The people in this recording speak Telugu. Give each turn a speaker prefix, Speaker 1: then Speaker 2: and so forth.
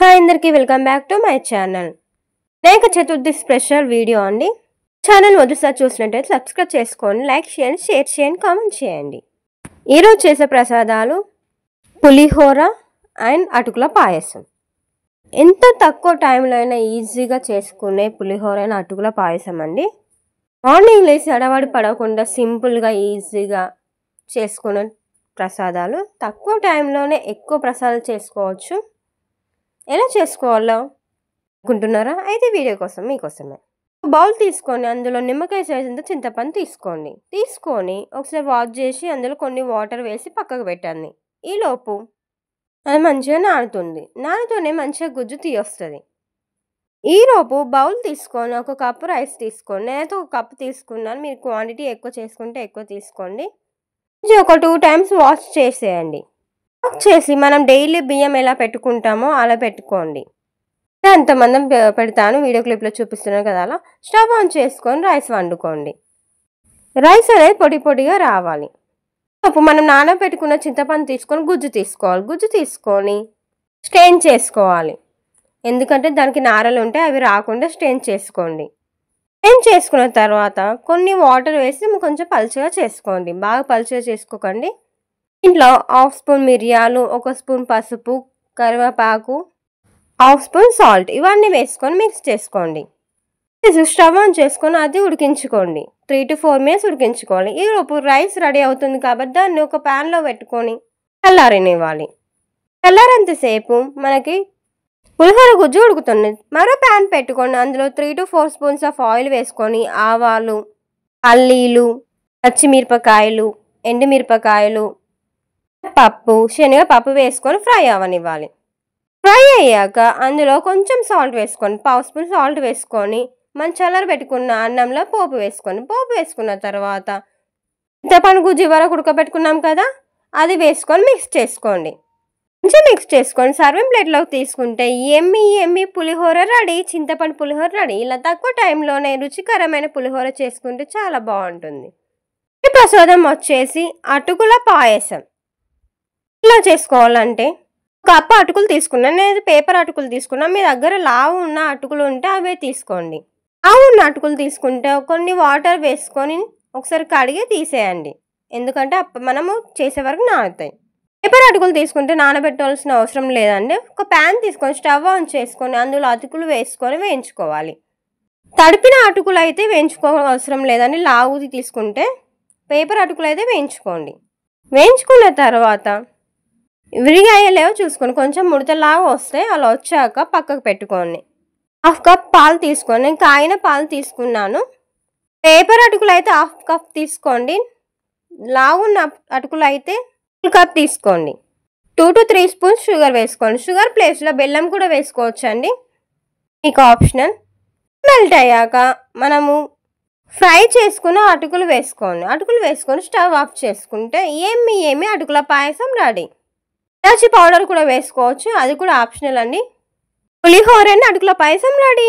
Speaker 1: హాయ్ అందరికీ welcome back to my channel. Vinayaka Chaturthi special video అండి. ఛానల్ మొదటిసారి చూసినట్టయితే సబ్స్క్రైబ్ చేసుకోండి, లైక్ చేయండి, షేర్ చేయండి, కామెంట్ చేయండి. ఈరోజు చేసే ప్రసాదాలు పులిహోర అండ్ అటుకుల పాయసం. ఎంత తక్కువ టైంలో అయినా ఈజీగా చేసుకునే పులిహోర అండ్ అటుకుల పాయసం అండి. మార్నింగ్ లేసి అడవాడి పడకుండా సింపుల్గా ఈజీగా చేసుకునే ప్రసాదాలు. తక్కువ టైంలోనే ఎక్కువ ప్రసాదాలు చేసుకోవచ్చు. ఎలా చేసుకోవాలో అనుకుంటున్నారా? అయితే వీడియో కోసం మీకోసమే. బౌల్ తీసుకొని అందులో నిమ్మకాయ సైజంత చింతపండు తీసుకొని ఒకసారి వాష్ చేసి అందులో కొన్ని వాటర్ వేసి పక్కకు పెట్టండి. ఈలోపు అది మంచిగా నానుతూనే మంచిగా గుజ్జు తీయొస్తుంది. ఈలోపు బౌల్ తీసుకొని ఒక కప్పు రైస్ తీసుకోండి. నేనైతే ఒక కప్పు తీసుకున్నాను. మీరు క్వాంటిటీ ఎక్కువ చేసుకుంటే ఎక్కువ తీసుకోండి. ఒక 2 times వాష్ చేసేయండి. చేసి మనం డైలీ బియ్యం ఎలా పెట్టుకుంటామో అలా పెట్టుకోండి. ఎంతమంది పెడతాను వీడియో క్లిప్లో చూపిస్తున్నాను కదా. అలా స్టవ్ ఆన్ చేసుకొని రైస్ వండుకోండి. రైస్ అనేది పొడిగా రావాలి. అప్పుడు మనం నానబెట్టుకున్న చింతపండు తీసుకొని గుజ్జు తీసుకొని స్ట్రెయిన్ చేసుకోవాలి. ఎందుకంటే దానికి నారలు ఉంటాయి, అవి రాకుండా స్ట్రెయిన్ చేసుకోండి. స్ట్రెయిన్ చేసుకున్న తర్వాత కొన్ని వాటర్ వేసి కొంచెం పలుచగా చేసుకోండి. బాగా పలుచగా చేసుకోకండి. ఇంట్లో 1/2 స్పూన్ మిరియాలు, 1 స్పూన్ పసుపు, కరివేపాకు, 1/2 స్పూన్ సాల్ట్ ఇవన్నీ వేసుకొని మిక్స్ చేసుకోండి. స్టవ్ ఆన్ చేసుకొని అది ఉడికించుకోండి. 3 to 4 minutes ఉడికించుకోవాలి. ఈలోపు రైస్ రెడీ అవుతుంది కాబట్టి దాన్ని ఒక ప్యాన్లో పెట్టుకొని చల్లారనివ్వాలి. చల్లారంతసేపు మనకి పులిహోర గుజ్జు ఉడుకుతుంది. మరో ప్యాన్ పెట్టుకొని అందులో 3 to 4 spoons ఆఫ్ ఆయిల్ వేసుకొని ఆవాలు, పల్లీలు, పచ్చిమిరపకాయలు, ఎండుమిరపకాయలు, శనగపప్పు వేసుకొని ఫ్రై అవ్వనివ్వాలి. ఫ్రై అయ్యాక అందులో కొంచెం సాల్ట్ వేసుకొని 1/2 స్పూన్ సాల్ట్ వేసుకొని మనం చల్లారి పెట్టుకున్న అన్నంలో పోపు వేసుకున్న తర్వాత చింతపండు గుజ్జు వరకు ఉడకబెట్టుకున్నాం కదా, అది వేసుకొని మిక్స్ చేసుకోండి. సర్వింగ్ ప్లేట్లోకి తీసుకుంటే ఎమ్మి పులిహోర రెడీ. చింతపండు పులిహోర రెడీ. ఇలా తక్కువ టైంలోనే రుచికరమైన పులిహోర చేసుకుంటే చాలా బాగుంటుంది. ఈ ప్రసాదం వచ్చేసి అటుకుల పాయసం. ఇలా చేసుకోవాలంటే ఒక కప్పు అటుకులు తీసుకున్నాను. నేను పేపర్ అటుకులు తీసుకున్నాను. మీ దగ్గర లావు ఉన్న అటుకులు ఉంటే అవే తీసుకోండి. లావు ఉన్న అటుకులు తీసుకుంటే కొన్ని వాటర్ వేసుకొని ఒకసారి కడిగి తీసేయండి. ఎందుకంటే మనము చేసే వరకు నానుతాయి. పేపర్ అటుకులు తీసుకుంటే నానబెట్టాల్సిన అవసరం లేదండి. ఒక ప్యాన్ తీసుకొని స్టవ్ ఆన్ చేసుకొని అందులో అటుకులు వేసుకొని వేయించుకోవాలి. తడిపిన అటుకులు అయితే వేయించుకోవాల్సిన అవసరం లేదండి. లావుది తీసుకుంటే పేపర్ అటుకులు అయితే వేయించుకోండి. వేయించుకున్న తర్వాత విరిగాయలేవో చూసుకొని కొంచెం ముడతలాగా వస్తే అలా వచ్చాక పక్కకు పెట్టుకోండి. 1/2 కప్ పాలు తీసుకొని కాగిన పాలు తీసుకున్నాను. పేపర్ అటుకులు అయితే 1/2 కప్ తీసుకోండి. లావున్న అటుకులు అయితే 1 కప్ తీసుకోండి. 2 to 3 spoons షుగర్ వేసుకోండి. షుగర్ ప్లేస్లో బెల్లం కూడా వేసుకోవచ్చండి, మీకు ఆప్షనల్. మెల్ట్ అయ్యాక మనము ఫ్రై చేసుకున్న అటుకులు వేసుకొని స్టవ్ ఆఫ్ చేసుకుంటే ఏమి అటుకుల పాయసం రెడీ. ఇలాచి పౌడర్ కూడా వేసుకోవచ్చు, అది కూడా ఆప్షనల్ అండి. పులిహోర అండ్ అటుకుల పాయసం రెడీ.